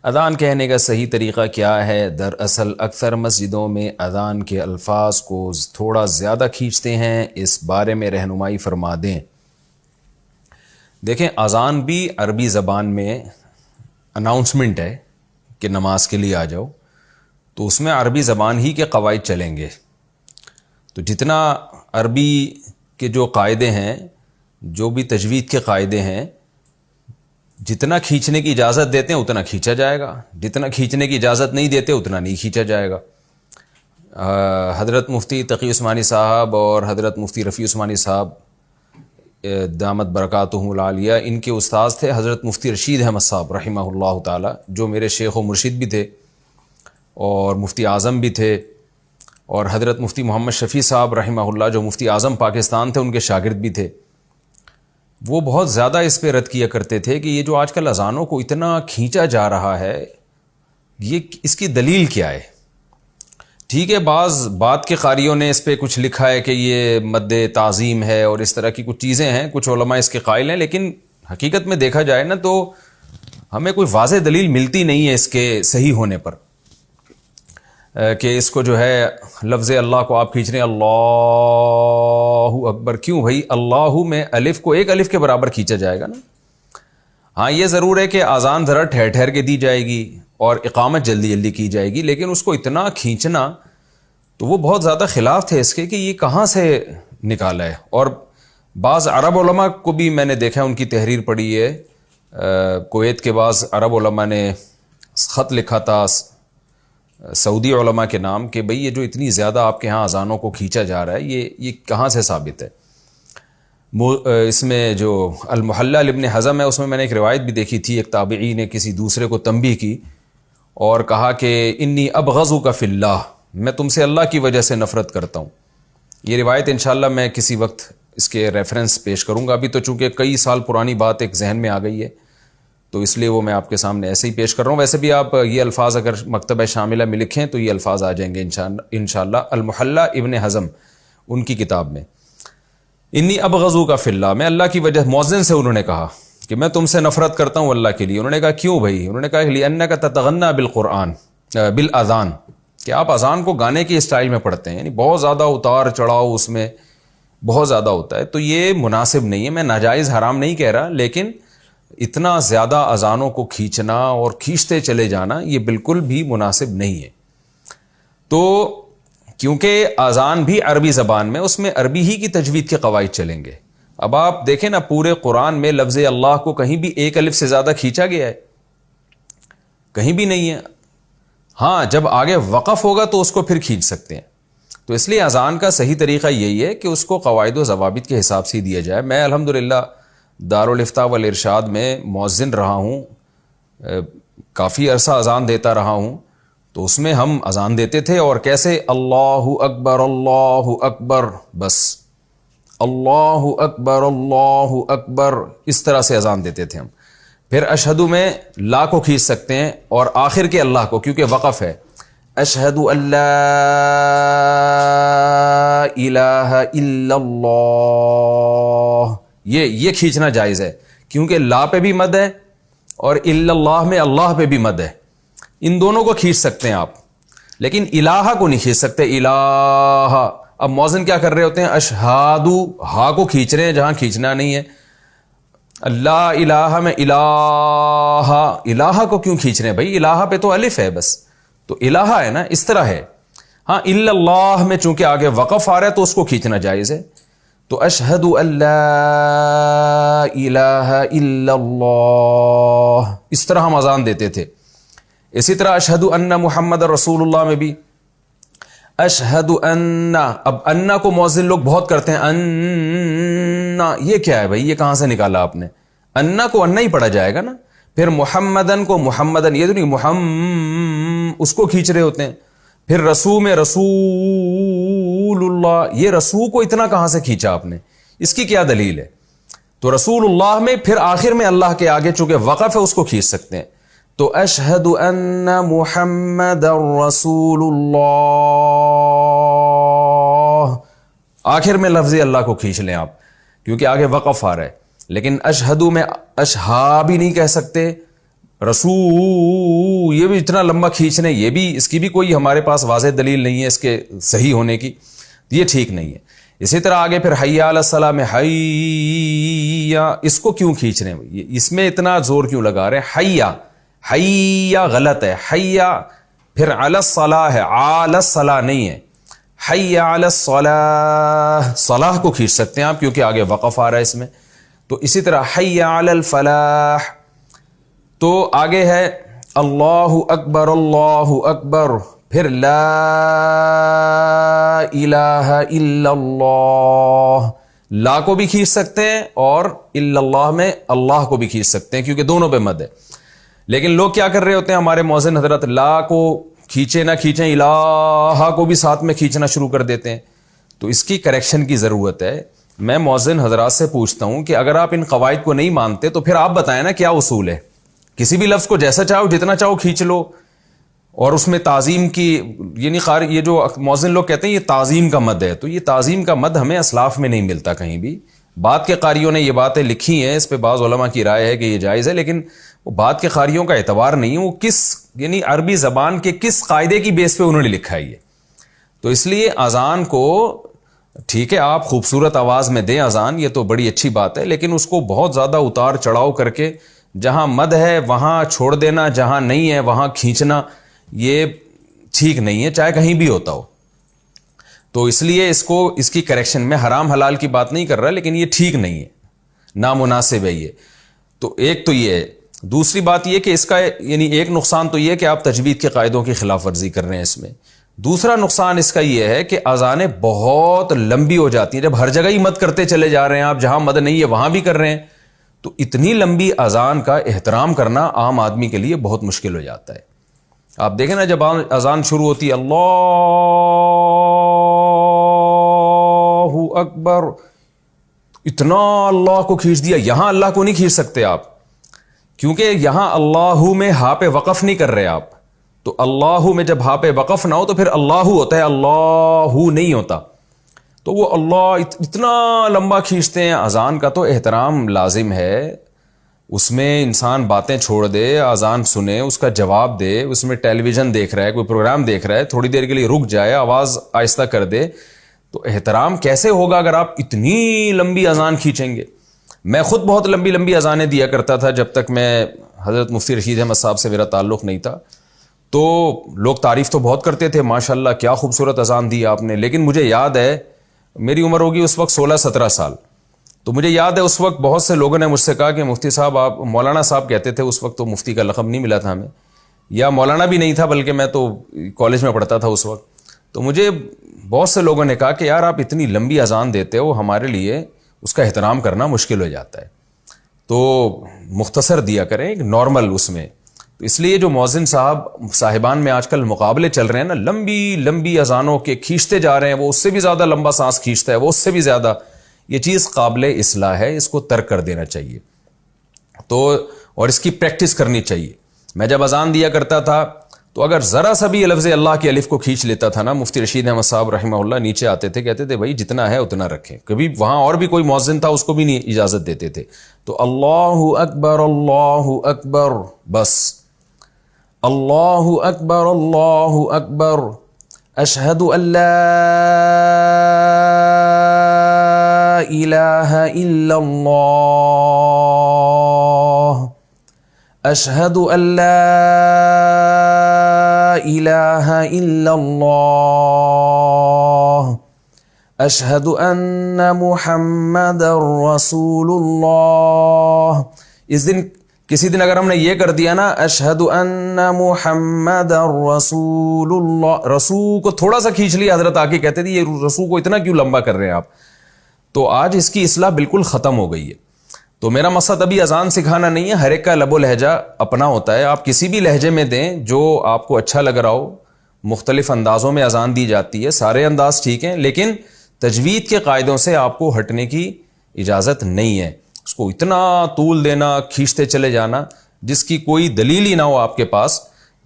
اذان کہنے کا صحیح طریقہ کیا ہے؟ دراصل اکثر مسجدوں میں اذان کے الفاظ کو تھوڑا زیادہ کھینچتے ہیں، اس بارے میں رہنمائی فرما دیں۔ دیکھیں، اذان بھی عربی زبان میں اناؤنسمنٹ ہے کہ نماز کے لیے آ جاؤ، تو اس میں عربی زبان ہی کے قواعد چلیں گے۔ تو جتنا عربی کے جو قاعدے ہیں، جو بھی تجوید کے قاعدے ہیں، جتنا کھینچنے کی اجازت دیتے ہیں اتنا کھینچا جائے گا، جتنا کھینچنے کی اجازت نہیں دیتے اتنا نہیں کھینچا جائے گا۔ حضرت مفتی تقی عثمانی صاحب اور حضرت مفتی رفیع عثمانی صاحب دامت برکاتہم العالیہ، ان کے استاذ تھے حضرت مفتی رشید احمد صاحب رحمہ اللہ تعالی، جو میرے شیخ و مرشد بھی تھے اور مفتی اعظم بھی تھے، اور حضرت مفتی محمد شفیع صاحب رحمہ اللہ جو مفتی اعظم پاکستان تھے، ان کے شاگرد بھی تھے۔ وہ بہت زیادہ اس پہ رد کیا کرتے تھے کہ یہ جو آج کل اذانوں کو اتنا کھینچا جا رہا ہے، یہ اس کی دلیل کیا ہے؟ ٹھیک ہے، بعض بات کے قاریوں نے اس پہ کچھ لکھا ہے کہ یہ مد تعظیم ہے اور اس طرح کی کچھ چیزیں ہیں، کچھ علماء اس کے قائل ہیں، لیکن حقیقت میں دیکھا جائے نا تو ہمیں کوئی واضح دلیل ملتی نہیں ہے اس کے صحیح ہونے پر، کہ اس کو جو ہے لفظ اللہ کو آپ کھینچ رہے ہیں اللہ اکبر، کیوں بھائی؟ اللہ میں الف کو ایک الف کے برابر کھینچا جائے گا نا۔ ہاں، یہ ضرور ہے کہ اذان ذرا ٹھہر ٹھہر کے دی جائے گی اور اقامت جلدی جلدی کی جائے گی، لیکن اس کو اتنا کھینچنا تو وہ بہت زیادہ خلاف تھے اس کے کہ یہ کہاں سے نکالا ہے۔ اور بعض عرب علماء کو بھی میں نے دیکھا، ان کی تحریر پڑھی ہے، کویت کے بعض عرب علماء نے خط لکھا تھا سعودی علماء کے نام کہ بھئی یہ جو اتنی زیادہ آپ کے ہاں اذانوں کو کھینچا جا رہا ہے، یہ کہاں سے ثابت ہے؟ اس میں جو المحلہ لابن حزم ہے، اس میں نے ایک روایت بھی دیکھی تھی، ایک تابعی نے کسی دوسرے کو تنبیہ کی اور کہا کہ انی ابغضک فی اللہ، میں تم سے اللہ کی وجہ سے نفرت کرتا ہوں۔ یہ روایت انشاءاللہ میں کسی وقت اس کے ریفرنس پیش کروں گا، ابھی تو چونکہ کئی سال پرانی بات ایک ذہن میں آ گئی ہے تو اس لیے وہ میں آپ کے سامنے ایسے ہی پیش کر رہا ہوں۔ ویسے بھی آپ یہ الفاظ اگر مکتبہ شاملہ میں لکھیں تو یہ الفاظ آ جائیں گے انشاءاللہ۔ المحلہ ابن حزم ان کی کتاب میں، انی ابغضک فی اللہ، میں اللہ کی وجہ، مؤذن سے انہوں نے کہا کہ میں تم سے نفرت کرتا ہوں اللہ کے لیے۔ انہوں نے کہا کیوں بھائی؟ انہوں نے کہا لأنک تتغنی بالقرآن بالاذان، کہ آپ اذان کو گانے کی اسٹائل میں پڑھتے ہیں، یعنی بہت زیادہ اتار چڑھاؤ اس میں بہت زیادہ ہوتا ہے، تو یہ مناسب نہیں ہے۔ میں ناجائز حرام نہیں کہہ رہا، لیکن اتنا زیادہ اذانوں کو کھینچنا اور کھینچتے چلے جانا یہ بالکل بھی مناسب نہیں ہے۔ تو کیونکہ اذان بھی عربی زبان میں، اس میں عربی ہی کی تجوید کے قواعد چلیں گے۔ اب آپ دیکھیں نا، پورے قرآن میں لفظ اللہ کو کہیں بھی ایک الف سے زیادہ کھینچا گیا ہے؟ کہیں بھی نہیں ہے۔ ہاں، جب آگے وقف ہوگا تو اس کو پھر کھینچ سکتے ہیں۔ تو اس لیے اذان کا صحیح طریقہ یہی ہے کہ اس کو قواعد و ضوابط کے حساب سے دیا جائے۔ میں الحمدللہ دارالافتاء والارشاد میں مؤذن رہا ہوں، کافی عرصہ اذان دیتا رہا ہوں، تو اس میں ہم اذان دیتے تھے اور کیسے اللہ اکبر، بس اللہ اکبر اس طرح سے اذان دیتے تھے ہم۔ پھر اشہدو میں لا کو کھینچ سکتے ہیں اور آخر کے اللہ کو، کیونکہ وقف ہے، اشہد ان لا الہ الا اللہ، یہ کھینچنا جائز ہے، کیونکہ لا پہ بھی مد ہے اور الا اللہ میں اللہ پہ بھی مد ہے۔ ان دونوں کو کھینچ سکتے ہیں آپ، لیکن الہ کو نہیں کھینچ سکتے۔ الہ، اب مؤذن کیا کر رہے ہوتے ہیں؟ اشہادو، ہا کو کھینچ رہے ہیں جہاں کھینچنا نہیں ہے۔ اللہ الہ میں الہ کو کیوں کھینچ رہے ہیں بھائی؟ الہ پہ تو الف ہے بس، تو الہ ہے نا، اس طرح ہے۔ ہاں، الا اللہ میں چونکہ آگے وقف آ رہا ہے تو اس کو کھینچنا جائز ہے۔ تو اشہد ان لا الہ الا اللہ، اس طرح ہم اذان دیتے تھے۔ اسی طرح اشہد ان محمد رسول اللہ میں بھی اشہد ان، اب انا کو مؤذن لوگ بہت کرتے ہیں، انا، یہ کیا ہے بھائی؟ یہ کہاں سے نکالا آپ نے؟ انا کو انا ہی پڑھا جائے گا نا۔ پھر محمدن کو محمدن، یہ تو نہیں، اس کو کھینچ رہے ہوتے ہیں۔ پھر رسول میں رسول اللہ، یہ رسول کو اتنا کہاں سے کھینچا آپ نے؟ اس کی کیا دلیل ہے؟ تو رسول اللہ میں پھر آخر میں اللہ کے آگے چونکہ وقف ہے اس کو کھینچ سکتے ہیں۔ تو اشہد ان محمد رسول اللہ، آخر میں لفظ اللہ کو کھینچ لیں آپ، کیونکہ آگے وقف آ رہا ہے۔ لیکن اشہدو میں اشہا بھی نہیں کہہ سکتے، رسو یہ بھی اتنا لمبا کھینچنے، یہ بھی اس کی بھی کوئی ہمارے پاس واضح دلیل نہیں ہے اس کے صحیح ہونے کی، یہ ٹھیک نہیں ہے. اسی طرح آگے پھر حی علی الصلاۃ میں حیا، اس کو کیوں کھینچ رہے ہیں، اس میں اتنا زور کیوں لگا رہے ہیں؟ حیا غلط ہے، حیا پھر علی الصلاۃ ہے، علی الصلاۃ نہیں ہے. حی علی الصلاۃ، صلاح کو کھینچ سکتے ہیں آپ کیونکہ آگے وقف آ رہا ہے اس میں. تو اسی طرح حی علی الفلاح، تو آگے ہے اللہ اکبر اللہ اکبر، پھر لا الہ الا اللہ، لا کو بھی کھینچ سکتے ہیں اور الا اللہ میں اللہ کو بھی کھینچ سکتے ہیں کیونکہ دونوں پہ مد ہے. لیکن لوگ کیا کر رہے ہوتے ہیں ہمارے مؤذن حضرات، لا کو کھینچے نہ کھینچیں الہ کو بھی ساتھ میں کھینچنا شروع کر دیتے ہیں. تو اس کی کریکشن کی ضرورت ہے. میں مؤذن حضرات سے پوچھتا ہوں کہ اگر آپ ان قواعد کو نہیں مانتے تو پھر آپ بتائیں نا کیا اصول ہے. کسی بھی لفظ کو جیسا چاہو جتنا چاہو کھینچ لو، اور اس میں تعظیم کی، یعنی یہ جو مؤذن لوگ کہتے ہیں یہ تعظیم کا مد ہے، تو یہ تعظیم کا مد ہمیں اسلاف میں نہیں ملتا کہیں بھی. بعد کے قاریوں نے یہ باتیں لکھی ہیں، اس پہ بعض علماء کی رائے ہے کہ یہ جائز ہے، لیکن وہ بعد کے قاریوں کا اعتبار نہیں ہے، وہ کس یعنی عربی زبان کے کس قاعدے کی بیس پہ انہوں نے لکھا ہے یہ. تو اس لیے اذان کو ٹھیک ہے آپ خوبصورت آواز میں دیں اذان، یہ تو بڑی اچھی بات ہے، لیکن اس کو بہت زیادہ اتار چڑھاؤ کر کے جہاں مد ہے وہاں چھوڑ دینا، جہاں نہیں ہے وہاں کھینچنا، یہ ٹھیک نہیں ہے چاہے کہیں بھی ہوتا ہو. تو اس لیے اس کی کریکشن میں حرام حلال کی بات نہیں کر رہا، لیکن یہ ٹھیک نہیں ہے، نامناسب ہے یہ. تو ایک تو یہ ہے. دوسری بات یہ کہ اس کا یعنی ایک نقصان تو یہ ہے کہ آپ تجوید کے قاعدوں کی خلاف ورزی کر رہے ہیں اس میں. دوسرا نقصان اس کا یہ ہے کہ اذانیں بہت لمبی ہو جاتی ہیں. جب ہر جگہ ہی مد کرتے چلے جا رہے ہیں آپ، جہاں مد نہیں ہے وہاں بھی کر رہے ہیں، تو اتنی لمبی اذان کا احترام کرنا عام آدمی کے لیے بہت مشکل ہو جاتا ہے. آپ دیکھیں نا جب اذان شروع ہوتی ہے اللہ اکبر، اتنا اللہ کو کھینچ دیا. یہاں اللہ کو نہیں کھینچ سکتے آپ، کیونکہ یہاں اللہ میں ہا پہ وقف نہیں کر رہے آپ. تو اللہ میں جب ہا پہ وقف نہ ہو تو پھر اللہ ہوتا ہے، اللہ نہیں ہوتا. تو وہ اللہ اتنا لمبا کھینچتے ہیں. اذان کا تو احترام لازم ہے، اس میں انسان باتیں چھوڑ دے، اذان سنے، اس کا جواب دے. اس میں ٹیلی ویژن دیکھ رہا ہے، کوئی پروگرام دیکھ رہا ہے، تھوڑی دیر کے لیے رک جائے، آواز آہستہ کر دے. تو احترام کیسے ہوگا اگر آپ اتنی لمبی اذان کھینچیں گے؟ میں خود بہت لمبی لمبی اذانیں دیا کرتا تھا جب تک میں حضرت مفتی رشید احمد صاحب سے میرا تعلق نہیں تھا. تو لوگ تعریف تو بہت کرتے تھے، ماشاءاللہ کیا خوبصورت اذان دی آپ نے. لیکن مجھے یاد ہے میری عمر ہوگی اس وقت 16-17 سال، تو مجھے یاد ہے اس وقت بہت سے لوگوں نے مجھ سے کہا کہ مفتی صاحب آپ، مولانا صاحب کہتے تھے اس وقت، تو مفتی کا لقب نہیں ملا تھا ہمیں، یا مولانا بھی نہیں تھا بلکہ میں تو کالج میں پڑھتا تھا اس وقت. تو مجھے بہت سے لوگوں نے کہا کہ یار آپ اتنی لمبی اذان دیتے ہو، ہمارے لیے اس کا احترام کرنا مشکل ہو جاتا ہے، تو مختصر دیا کریں ایک نارمل اس میں. تو اس لیے جو مؤذن صاحبان میں آج کل مقابلے چل رہے ہیں نا، لمبی لمبی اذانوں کے کھینچتے جا رہے ہیں، وہ اس سے بھی زیادہ لمبا سانس کھینچتا ہے، وہ اس سے بھی زیادہ، یہ چیز قابل اصلاح ہے، اس کو ترک کر دینا چاہیے. تو اور اس کی پریکٹس کرنی چاہیے. میں جب اذان دیا کرتا تھا تو اگر ذرا سا بھی لفظ اللہ کی الف کو کھینچ لیتا تھا نا، مفتی رشید احمد صاحب رحمہ اللہ نیچے آتے تھے، کہتے تھے بھائی جتنا ہے اتنا رکھیں. کبھی وہاں اور بھی کوئی مؤذن تھا اس کو بھی نہیں اجازت دیتے تھے. تو اللہ اکبر بس، اللہ اکبر اشہد ان لا الہ الا اللہ، اشہد ان لا الہ الا اللہ، اشہد ان محمد رسول اللہ. اس دن کسی دن اگر ہم نے یہ کر دیا نا اشہد ان محمد رسول اللہ، رسول کو تھوڑا سا کھینچ لیا، حضرت آ کے کہتے تھے یہ رسول کو اتنا کیوں لمبا کر رہے ہیں آپ. تو آج اس کی اصلاح بالکل ختم ہو گئی ہے. تو میرا مقصد ابھی اذان سکھانا نہیں ہے، ہر ایک کا لب و لہجہ اپنا ہوتا ہے. آپ کسی بھی لہجے میں دیں جو آپ کو اچھا لگ رہا ہو. مختلف اندازوں میں اذان دی جاتی ہے، سارے انداز ٹھیک ہیں، لیکن تجوید کے قاعدوں سے آپ کو ہٹنے کی اجازت نہیں ہے. اس کو اتنا طول دینا، کھینچتے چلے جانا جس کی کوئی دلیل ہی نہ ہو آپ کے پاس،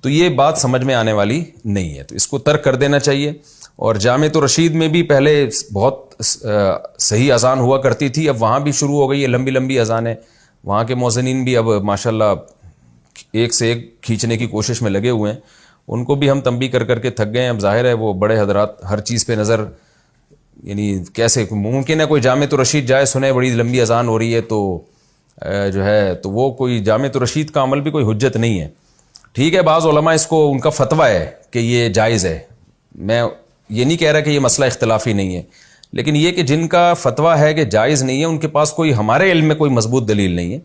تو یہ بات سمجھ میں آنے والی نہیں ہے. تو اس کو ترک کر دینا چاہیے. اور جامعۃ الرشید میں بھی پہلے بہت صحیح اذان ہوا کرتی تھی، اب وہاں بھی شروع ہو گئی ہے لمبی لمبی اذانیں. وہاں کے مؤذنین بھی اب ماشاءاللہ ایک سے ایک کھینچنے کی کوشش میں لگے ہوئے ہیں. ان کو بھی ہم تنبیہ کر کر کے تھک گئے ہیں. اب ظاہر ہے وہ بڑے حضرات ہر چیز پہ نظر, یعنی کیسے ممکن ہے کوئی جامع رشید جائے سنے بڑی لمبی اذان ہو رہی ہے تو جو ہے تو وہ کوئی جامع رشید کا عمل بھی کوئی حجت نہیں ہے. ٹھیک ہے, بعض علماء اس کو ان کا فتویٰ ہے کہ یہ جائز ہے, میں یہ نہیں کہہ رہا کہ یہ مسئلہ اختلافی نہیں ہے, لیکن یہ کہ جن کا فتویٰ ہے کہ جائز نہیں ہے ان کے پاس کوئی ہمارے علم میں کوئی مضبوط دلیل نہیں ہے.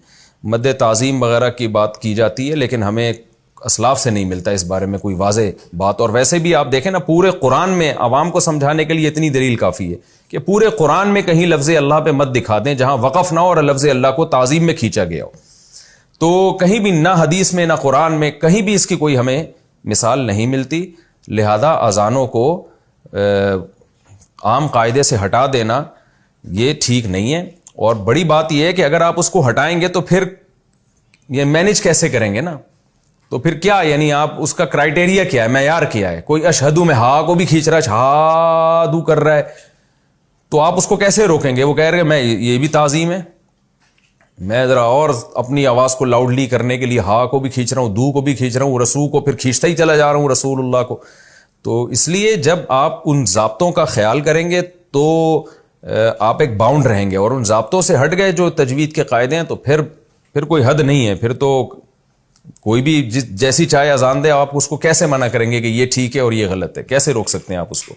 مد تعظیم وغیرہ کی بات کی جاتی ہے لیکن ہمیں اسلاف سے نہیں ملتا اس بارے میں کوئی واضح بات. اور ویسے بھی آپ دیکھیں نا, پورے قرآن میں عوام کو سمجھانے کے لیے اتنی دلیل کافی ہے کہ پورے قرآن میں کہیں لفظ اللہ پہ مت دکھا دیں جہاں وقف نہ ہو اور لفظ اللہ کو تعظیم میں کھینچا گیا ہو. تو کہیں بھی نہ حدیث میں نہ قرآن میں کہیں بھی اس کی کوئی ہمیں مثال نہیں ملتی. لہذا اذانوں کو عام قاعدے سے ہٹا دینا یہ ٹھیک نہیں ہے. اور بڑی بات یہ ہے کہ اگر آپ اس کو ہٹائیں گے تو پھر یہ مینیج کیسے کریں گے نا, تو پھر کیا, یعنی آپ اس کا کرائٹیریا کیا ہے, معیار کیا ہے. کوئی اشہدو میں ہا کو بھی کھینچ رہا ہے, شہادو کر رہا ہے, تو آپ اس کو کیسے روکیں گے؟ وہ کہہ رہے ہیں میں یہ بھی تعظیم ہے, میں ذرا اور اپنی آواز کو لاؤڈلی کرنے کے لیے ہا کو بھی کھینچ رہا ہوں, دو کو بھی کھینچ رہا ہوں, رسو کو پھر کھینچتا ہی چلا جا رہا ہوں رسول اللہ کو. تو اس لیے جب آپ ان ضابطوں کا خیال کریں گے تو آپ ایک باؤنڈ رہیں گے, اور ان ضابطوں سے ہٹ گئے جو تجوید کے قاعدے ہیں تو پھر کوئی حد نہیں ہے. پھر تو کوئی بھی جیسی چاہے اذان دے, آپ اس کو کیسے منع کریں گے کہ یہ ٹھیک ہے اور یہ غلط ہے؟ کیسے روک سکتے ہیں آپ اس کو؟